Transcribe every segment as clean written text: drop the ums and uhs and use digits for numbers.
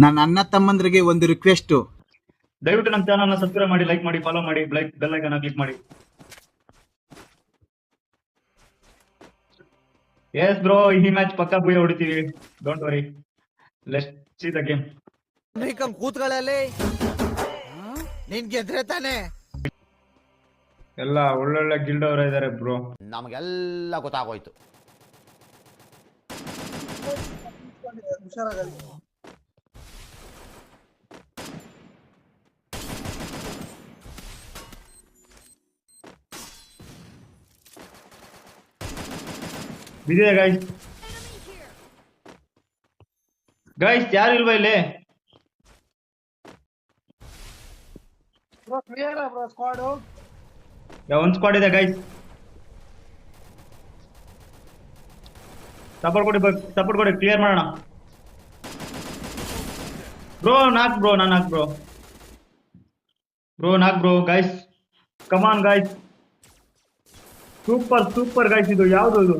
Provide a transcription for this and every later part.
ನನ್ನ ಅಣ್ಣ ತಮ್ಮಂದ್ರಿಗೆ ಒಂದು ರಿಕ್ವೆಸ್ಟ್, ದಯವಿಟ್ಟು ನಮ್ಮ ಚಾನಲ್ ಸಬ್ಸ್ಕ್ರೈಬ್ ಮಾಡಿ, ಲೈಕ್ ಮಾಡಿ, ಫಾಲೋ ಮಾಡಿ, ಬೆಲ್ ಐಕಾನ್ ಕ್ಲಿಕ್ ಮಾಡಿ. ಎಸ್ ಬ್ರೋ, ಈ ಮ್ಯಾಚ್ ಪಕ್ಕಾ ಬುಯ ಹೊಡಿತೀವಿ, don't worry. Let's see the game. ಕೂತ್ಗಳಲ್ಲಿ ನಿನ್ ಗೆದ್ರೆ ತಾನೆ. ಎಲ್ಲ ಒಳ್ಳೊಳ್ಳೆ ಗಿಲ್ಡ್ ಅವರ ಇದಾರೆ ಬ್ರೋ. ನಮಗೆಲ್ಲ ಗೊತ್ತಾಗೋಯ್ತು. ಬಿದಿದೆ ಗೈಸ್ ಯಾರು ಇಲ್ವಾ ಇಲ್ಲಿ? ಒಂದ್ ಸ್ಕ್ವಾಡ್ ಇದೆ ಗೈಸ್. ಸಪೋರ್ಟ್ ಕೊಡಿ, ಕ್ಲಿಯರ್ ಮಾಡೋಣ. Bro knock bro guys, come on guys. Super guys. ಇದು ಯಾವ್ದು ಇದು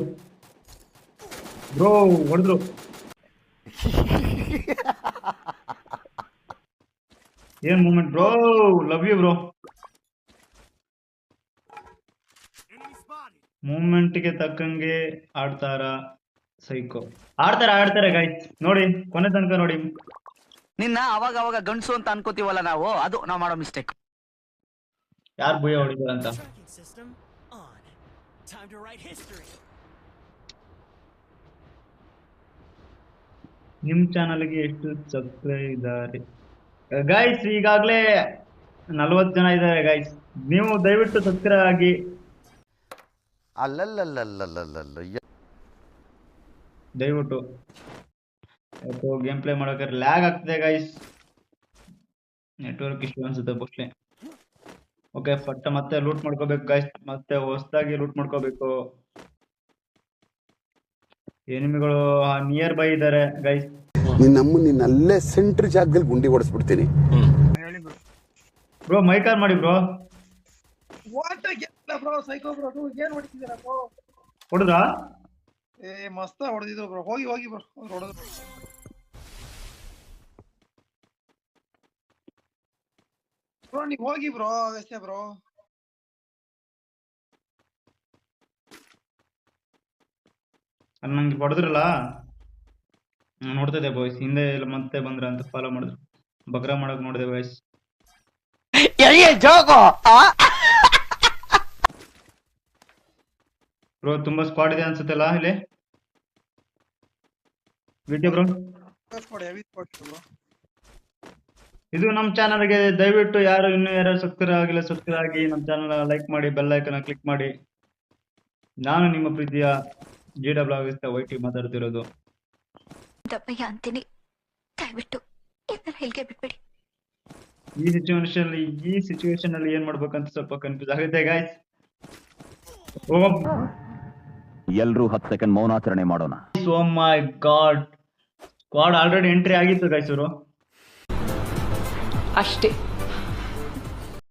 ಬ್ರೋ? ಹೊಡೆದ್ರು. ಏನ್ moment bro, love you bro. ಮೂಮೆಂಟ್ಗೆ ತಕ್ಕಂಗೆ ಆಡ್ತಾರ ಸೈಕೋ. ಆಡ್ತಾರೆ ಗೈಸ್, ನೋಡಿ ಕೊನೆ ತನಕ ನೋಡಿ. ನಿನ್ನ ಅವಾಗ ಗಂಡ್ಸು ಅಂತ ಅನ್ಕೋತೀವಲ್ಲ ನಾವು, ಅದು ನಾವು ಮಾಡೋ ಮಿಸ್ಟೇಕ್. ಯಾರು ಭಯ ಹೊಡಿದಾರ ಅಂತ. ನಿಮ್ ಚಾನಲ್ಗೆ ಎಷ್ಟು ಸಬ್ಸ್ಕ್ರೈಬ್ ಇದ್ದಾರೆ ಗೈಸ್? ಈಗಾಗ್ಲೇ 40 ಜನ ಇದ್ದಾರೆ ಗೈಸ್. ನೀವು ದಯವಿಟ್ಟು ಸಬ್ಸ್ಕ್ರೈಬ್ ಆಗಿ. ದಯವಿಟ್ಟು ಗೇಮ್ ಪ್ಲೇ ಮಾಡೋಕೆ ಲ್ಯಾಗ್ ಆಗ್ತಿದೆ ಗೈಸ್. ನೆಟ್ವರ್ಕ್ ಇಶ್ಯೂ ಅನ್ಸುತ್ತೆ ಮೋಸ್ಟ್ಲಿ. ಓಕೆ, ಮತ್ತೆ ಲೂಟ್ ಮಾಡ್ಕೋಬೇಕು ಗೈಸ್. ಮತ್ತೆ ಹೊಸದಾಗಿ ಲೂಟ್ ಮಾಡ್ಕೋಬೇಕು. ಎನಿಮಿಗಳು ನಿಯರ್ ಬೈ ಇದ್ದಾರೆ ಗೈಸ್. ನಿನ್ನ ಅಲ್ಲೇ ಸೆಂಟ್ರ್ ಜಾಗದಲ್ಲಿ ಗುಂಡಿ ಹೊಡೆಸ್ಬಿಡ್ತೀನಿ ಬ್ರೋ. ಮೈಕಾರ್ ಮಾಡಿ ಬ್ರೋ. ಹೊಡೆದ್ರಾ? ಮಸ್ತ ಹೊಡೆದಿದ್ರು ಬ್ರೋ. ಹೋಗಿ ಬ್ರೋ, ಹೊಡೆದ್ರು ಬ್ರೋ. ನೀವು ಹೋಗಿ ಬ್ರೋ, ಅಷ್ಟೇ ಬ್ರೋ. ನಂಗೆ ಹೊಡೆದ್ರಲ್ಲ, ನೋಡ್ತಿದ್ದೆ ಬಾಯ್ಸ್. ಹಿಂದೆ ಮತ್ತೆ ಬಂದ್ರ ಅಂತ ಫಾಲೋ ಮಾಡಿದ್ರು. ಬಗ್ರ ಮಾಡಕ್ ನೋಡಿದೆ ಬಾಯ್ಸ್. ಬ್ರೋ ತುಂಬಾ ಸ್ಕ್ವಾಡ್ ಇದೆ ಅನ್ಸುತ್ತಲ್ಲ ಇಲ್ಲಿ. ವಿಡಿಯೋ ಬ್ರೋ, ಇದು ನಮ್ಮ ಚಾನಲ್ಗೆ ದಯವಿಟ್ಟು ಯಾರು ಸಬ್ಸ್ಕ್ರೈಬ್ ಆಗಿ ನಮ್ಮ ಚಾನಲ್ ಲೈಕ್ ಮಾಡಿ, ಬೆಲ್ ಐಕಾನ್ ಕ್ಲಿಕ್ ಮಾಡಿ. ನಾನು ನಿಮ್ಮ ಪ್ರೀತಿಯ GW ವೈಟಿ ಮಾತಾಡ್ತಿರೋದು. ದಪ್ಪಯ್ಯ ಅಂತೀನಿ, ದಯವಿಟ್ಟು ಹೇಳಿಕೆ ಬಿಟ್ಬಿಡಿ. ಈ ಸಿಚುವೇಶನ್ ಅಲ್ಲಿ ಏನ್ ಮಾಡ್ಬೇಕಂತ ಸ್ವಲ್ಪ ಕನ್ಫ್ಯೂಸ್ ಆಗುತ್ತೆ ಗೈಸ್. ಎಲ್ರೂ 10 ಸೆಕೆಂಡ್ ಮೌನಾಚರಣೆ ಮಾಡೋಣ. ಓ ಮೈ ಗಾಡ್, ಸ್ಕ್ವಾಡ್ ಆಲ್ರೆಡಿ ಎಂಟ್ರಿ ಆಗಿತ್ತು ಗೈಸ್. ಇವರು ಅಷ್ಟೇ.